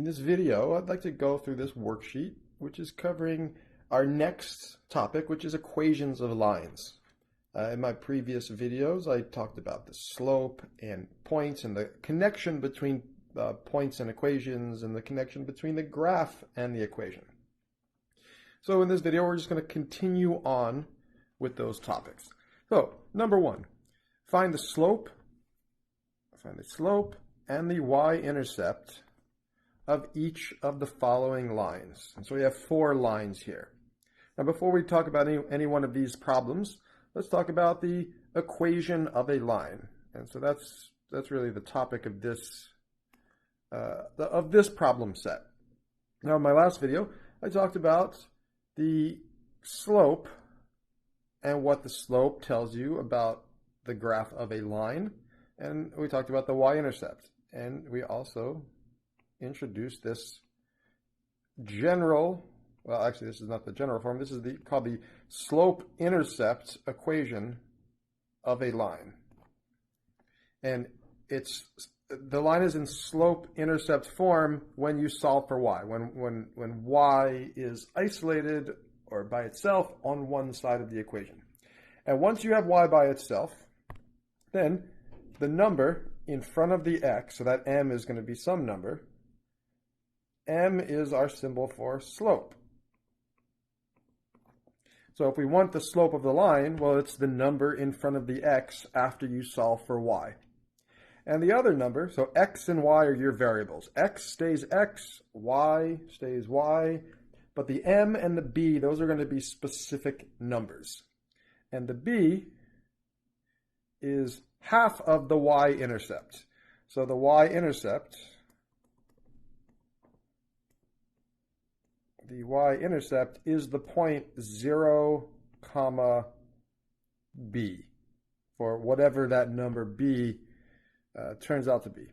In this video, I'd like to go through this worksheet, which is covering our next topic, which is equations of lines. In my previous videos, I talked about the slope and points and the connection between points and equations and the connection between the graph and the equation. So in this video, we're just going to continue on with those topics. So, number one, find the slope and the y-intercept of each of the following lines. And so we have 4 lines here. Now before we talk about any one of these problems, let's talk about the equation of a line. And so that's really the topic of this problem set. Now in my last video, I talked about the slope and what the slope tells you about the graph of a line. And we talked about the y-intercept. And we also introduced this general, well actually this is not the general form, this is called the slope-intercept equation of a line. And the line is in slope-intercept form when you solve for y, when y is isolated or by itself on one side of the equation. And once you have y by itself, then the number in front of the x, so that m is going to be some number, m is our symbol for slope. So if we want the slope of the line, well, it's the number in front of the x after you solve for y. And the other number, so x and y are your variables. X stays x, y stays y, but the m and the b, those are going to be specific numbers. And the b is half of the y-intercept. So the y-intercept, is the point 0, b, for whatever that number b turns out to be.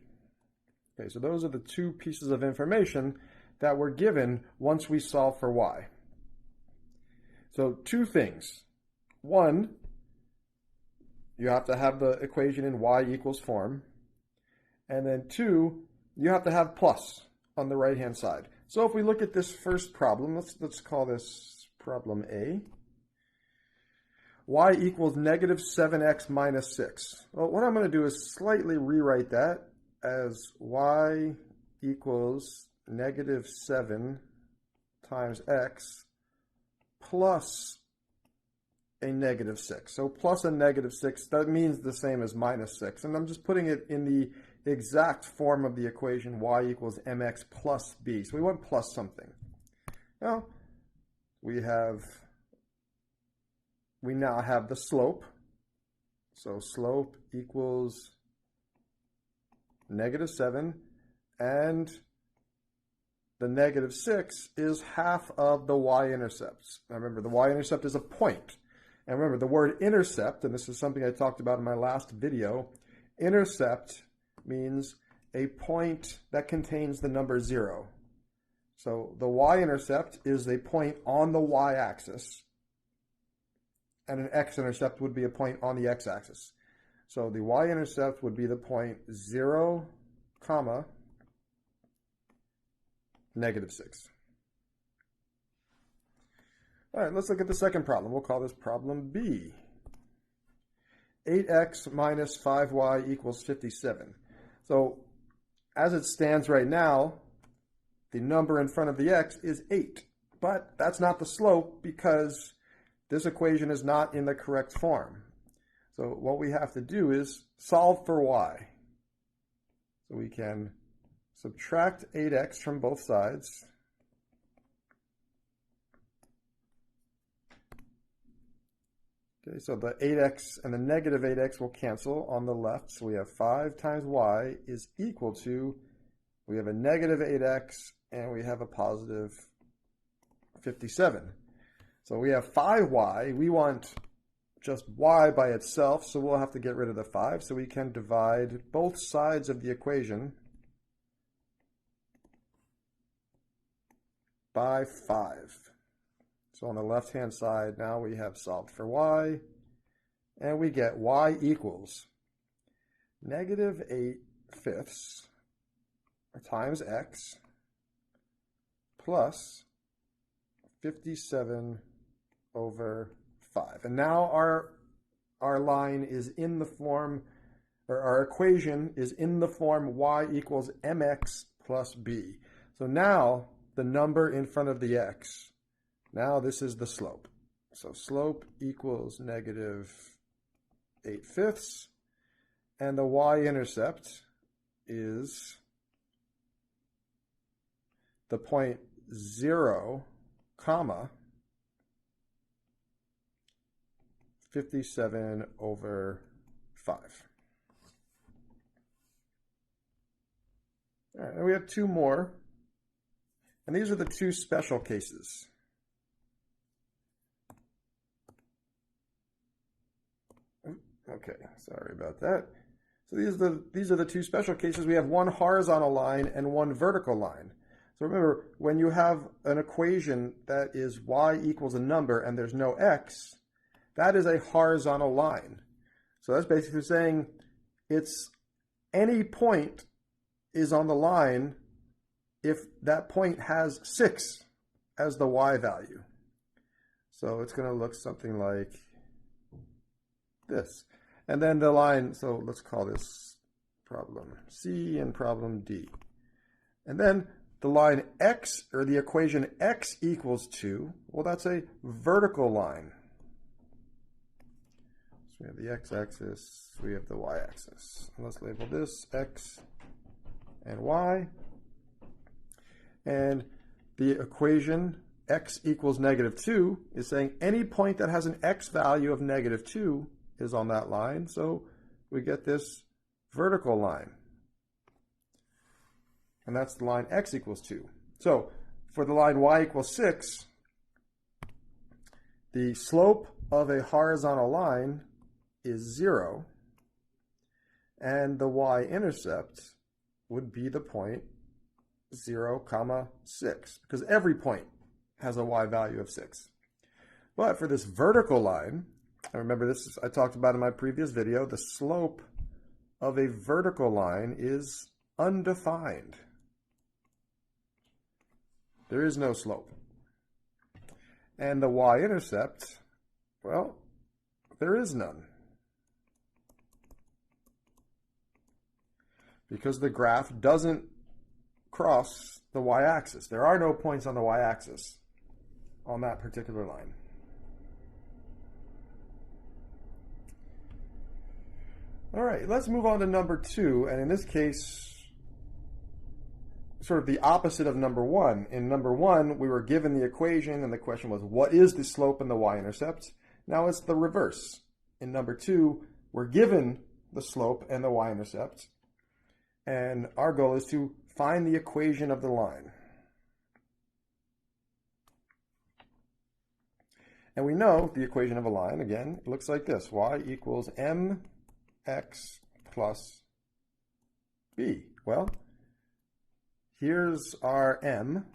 Okay, so those are the 2 pieces of information that were given once we solve for y. So 2 things. 1, you have to have the equation in y equals form. And then 2, you have to have plus on the right-hand side. So if we look at this first problem, let's call this problem A. Y equals negative 7x minus 6. Well, what I'm going to do is slightly rewrite that as y equals negative 7 times x plus a negative 6. So plus a negative 6, that means the same as minus 6. And I'm just putting it in the exact form of the equation y equals mx plus b. So we want plus something. Now, we now have the slope. So slope equals negative 7, and the negative 6 is half of the y-intercept. Now remember, the y-intercept is a point. And remember, the word intercept, and this is something I talked about in my last video, intercept means a point that contains the number 0. So the y-intercept is a point on the y-axis, and an x-intercept would be a point on the x-axis. So the y-intercept would be the point 0, negative 6. All right, let's look at the second problem. We'll call this problem B. 8x minus 5y equals 57. So as it stands right now, the number in front of the x is 8. But that's not the slope because this equation is not in the correct form. So what we have to do is solve for y. So we can subtract 8x from both sides. Okay, so the 8x and the negative 8x will cancel on the left. So we have 5 times y is equal to, we have a negative 8x and we have a positive 57. So we have 5y. We want just y by itself, so we'll have to get rid of the 5. So we can divide both sides of the equation by 5. So on the left-hand side, now we have solved for y, and we get y equals negative 8 fifths times x plus 57 over 5. And now our line is in the form, or our equation is in the form y equals mx plus b. So now the number in front of the x, now this is the slope. So slope equals negative 8/5, and the y-intercept is the point 0, comma, 57 over 5. All right, and we have two more, and these are the two special cases. Okay, sorry about that. So these are the two special cases. We have one horizontal line and one vertical line. So remember, when you have an equation that is y equals a number and there's no x, that is a horizontal line. So that's basically saying it's any point is on the line if that point has 6 as the y value. So it's going to look something like this. And then the line, so let's call this problem C and problem D. And then the line x, or the equation x equals 2, well, that's a vertical line. So we have the x-axis, we have the y-axis. Let's label this x and y. And the equation x equals -2 is saying any point that has an x value of -2 is on that line, so we get this vertical line. And that's the line x equals 2. So for the line y equals 6, the slope of a horizontal line is 0, and the y-intercept would be the point 0, 6, because every point has a y value of 6. But for this vertical line, I remember this, I talked about in my previous video, the slope of a vertical line is undefined. There is no slope. And the y-intercept, well, there is none. Because the graph doesn't cross the y-axis. There are no points on the y-axis on that particular line. All right, let's move on to number 2, and in this case, sort of the opposite of number 1. In number 1, we were given the equation, and the question was, what is the slope and the y-intercept? Now it's the reverse. In number 2, we're given the slope and the y-intercept, and our goal is to find the equation of the line. And we know the equation of a line, again, it looks like this. Y equals mx plus b. Well, here's our m,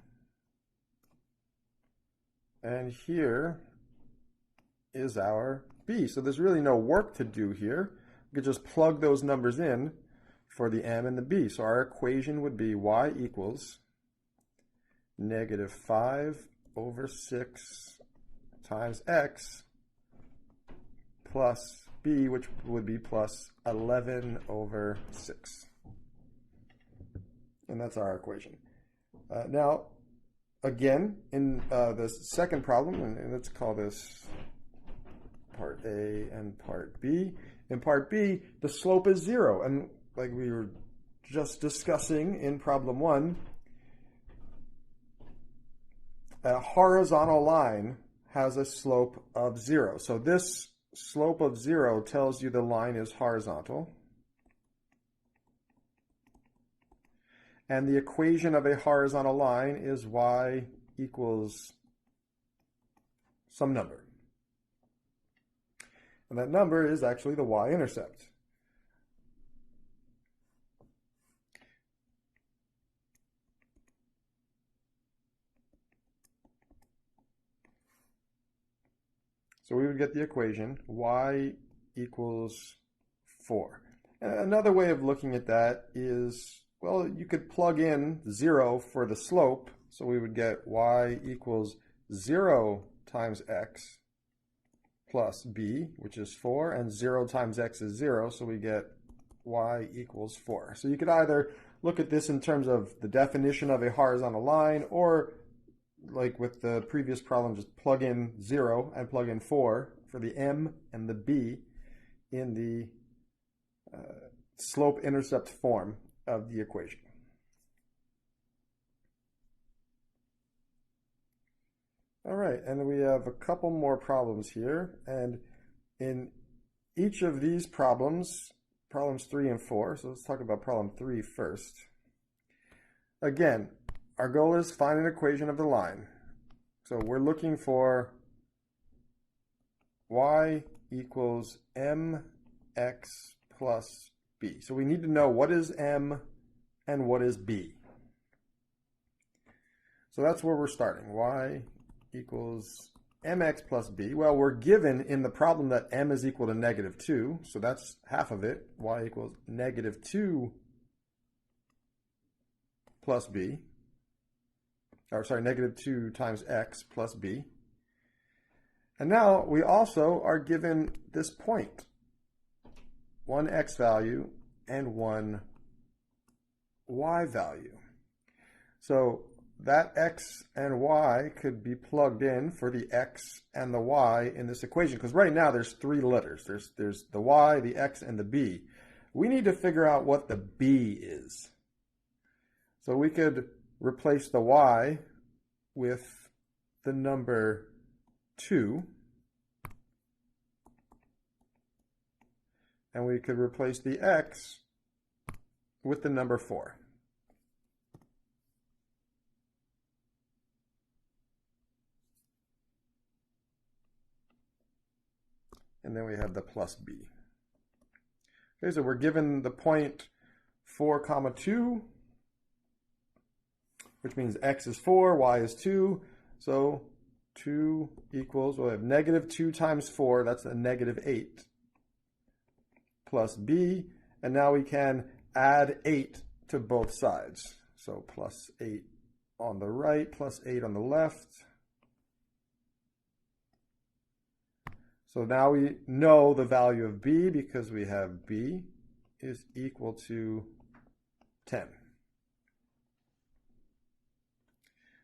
and here is our b. So there's really no work to do here. We could just plug those numbers in for the m and the b. So our equation would be y equals -5 over 6 times x plus b, which would be plus 11 over 6. And that's our equation. Now, again, in the second problem, and let's call this part A and part B. In part B, the slope is 0. And like we were just discussing in problem 1, a horizontal line has a slope of 0. So this slope of 0 tells you the line is horizontal. And the equation of a horizontal line is y equals some number. And that number is actually the y-intercept. So we would get the equation y equals 4. And another way of looking at that is, well, you could plug in 0 for the slope. So we would get y equals 0 times x plus b, which is 4, and 0 times x is 0, so we get y equals 4. So you could either look at this in terms of the definition of a horizontal line, or like with the previous problem, just plug in 0 and plug in 4 for the m and the b in the slope-intercept form of the equation. All right, and we have a couple more problems here, and in each of these problems, problems 3 and 4, so let's talk about problem 3 first. Again, our goal is find an equation of the line. So we're looking for y equals mx plus b. So we need to know what is m and what is b. So that's where we're starting. Y equals mx plus b. Well, we're given in the problem that m is equal to -2, so that's half of it. Y equals -2 plus b. Or sorry, -2 times x plus b. And now we also are given this point, one x value and one y value. So that x and y could be plugged in for the x and the y in this equation, because right now there's 3 letters. There's the y, the x, and the b. We need to figure out what the b is. So we could replace the y with the number 2, and we could replace the x with the number 4. And then we have the plus b. Okay, so we're given the point 4, 2, which means x is 4, y is 2. So 2 equals, we'll have -2 times 4, that's a -8, plus b. And now we can add 8 to both sides. So plus 8 on the right, plus 8 on the left. So now we know the value of b because we have b is equal to 10.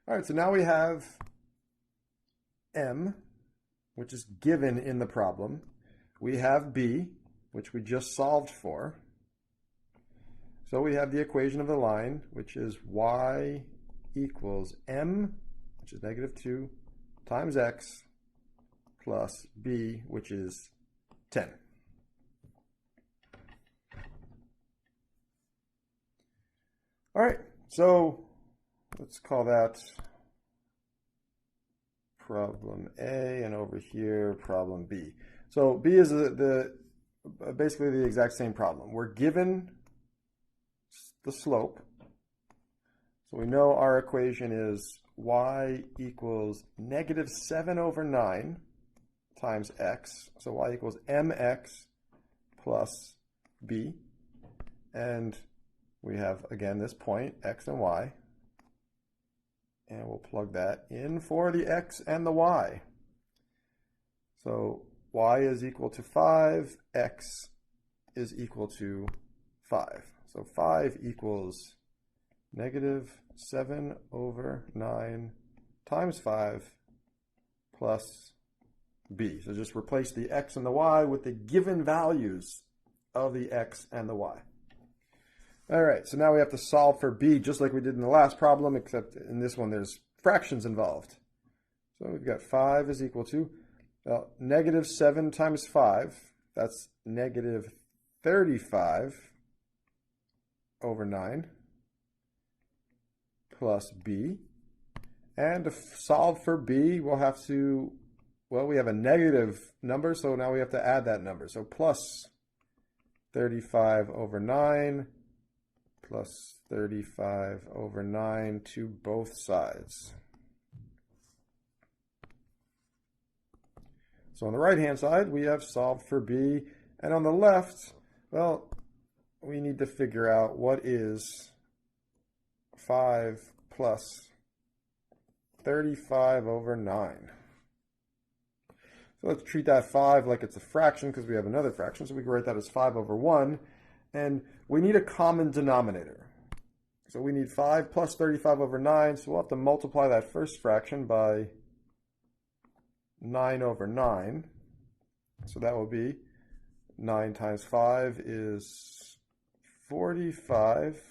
All right, so now we have m, which is given in the problem. We have b, which we just solved for. So we have the equation of the line, which is y equals m, which is -2, times x, plus b, which is 10. All right, so let's call that problem A, and over here, problem B. So B is basically the exact same problem. We're given the slope. So we know our equation is y equals -7/9 times x. So y equals mx plus b. And we have, again, this point, x and y. And we'll plug that in for the x and the y. So y is equal to 5, x is equal to 5. So 5 equals -7/9 times 5 plus b. So just replace the x and the y with the given values of the x and the y. All right, so now we have to solve for b just like we did in the last problem, except in this one there's fractions involved. So we've got 5 is equal to, well, -7 times 5, that's -35/9 plus b. And to solve for b, we'll have to, well, we have a negative number, so now we have to add that number. So plus 35/9 plus 35/9 to both sides. So on the right-hand side, we have solved for b. And on the left, well, we need to figure out what is 5 plus 35 over 9. So let's treat that 5 like it's a fraction because we have another fraction. So we can write that as 5 over 1. And we need a common denominator. So we need 5 plus 35 over 9. So we'll have to multiply that first fraction by 9 over 9. So that will be 9 times 5 is 45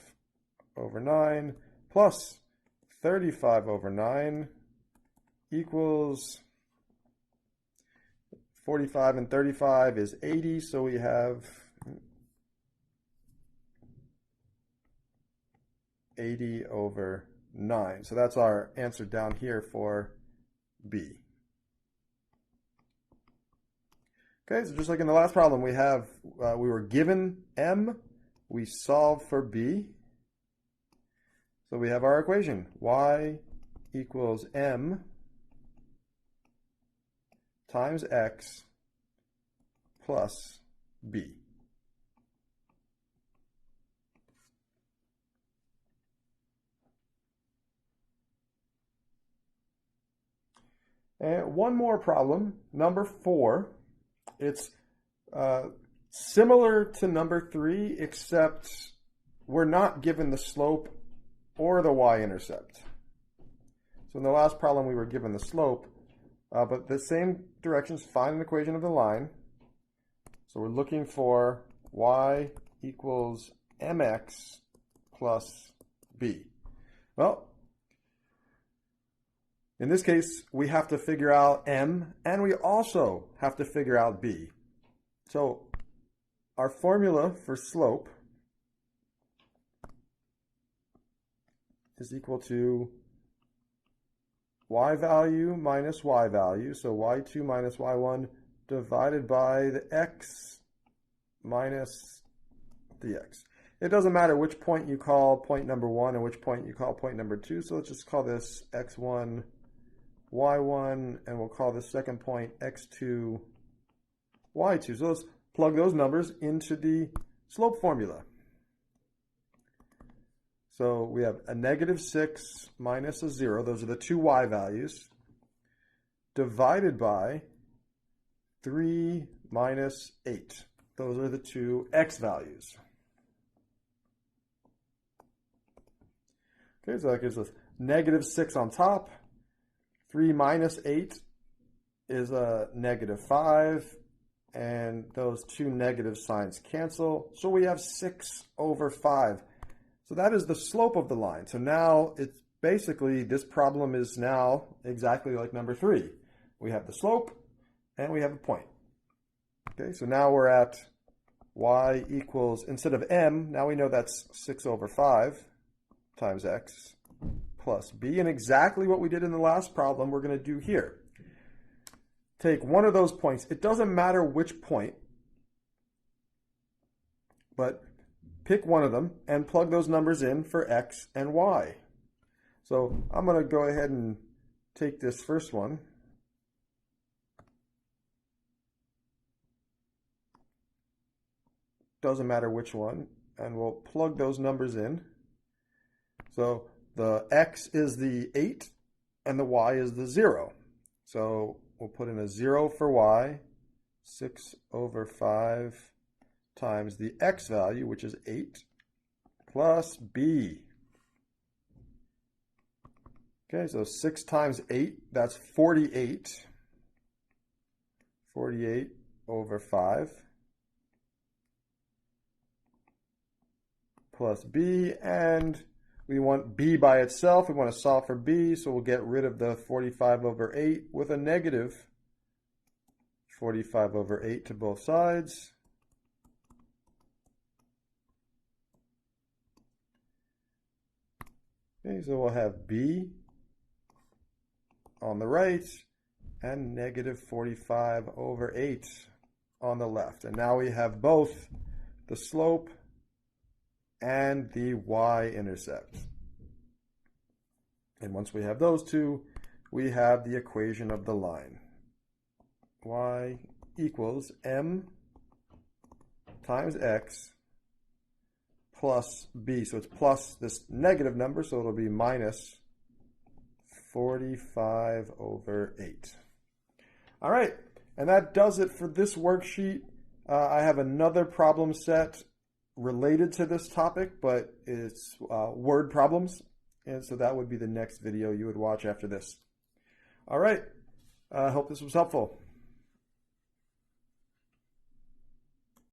over 9 plus 35 over 9 equals 45 and 35 is 80, so we have 80 over 9. So that's our answer down here for B. Okay, so just like in the last problem, we were given M, we solve for B. So we have our equation, y equals M times x plus b. And one more problem, number 4. It's similar to number 3, except we're not given the slope or the y-intercept. So in the last problem, we were given the slope, but the same directions, find an equation of the line. So we're looking for y equals mx plus b. Well, in this case, we have to figure out m, and we also have to figure out b. So our formula for slope is equal to y value minus y value, so y2 minus y1 divided by the x minus the x. It doesn't matter which point you call point number 1 and which point you call point number 2, so let's just call this x1, y1, and we'll call this second point x2, y2. So let's plug those numbers into the slope formula. So we have a -6 minus a 0, those are the two y values, divided by 3 minus 8. Those are the two x values. Okay, so that gives us -6 on top. 3 minus 8 is a -5, and those two negative signs cancel. So we have 6 over 5. So that is the slope of the line. So now it's basically, this problem is now exactly like number 3. We have the slope and we have a point. Okay, so now we're at y equals, instead of m, now we know that's 6 over 5 times x plus b. And exactly what we did in the last problem, we're going to do here. Take one of those points. It doesn't matter which point, but pick one of them and plug those numbers in for x and y. So I'm going to go ahead and take this first one. Doesn't matter which one, and we'll plug those numbers in. So the x is the 8 and the y is the 0. So we'll put in a 0 for y, 6 over 5 times the x value, which is 8, plus b. Okay, so 6 times 8, that's 48. 48 over 5. Plus b, and we want b by itself. We want to solve for b, so we'll get rid of the 45 over 8 with a negative 45 over 8 to both sides. Okay, so we'll have b on the right and negative 45 over 8 on the left. And now we have both the slope and the y-intercept. And once we have those two, we have the equation of the line. Y equals m times x plus b. So it's plus this negative number, so it'll be minus 45 over 8. All right, and that does it for this worksheet. I have another problem set related to this topic, but it's word problems. And so that would be the next video you would watch after this. All right, I hope this was helpful.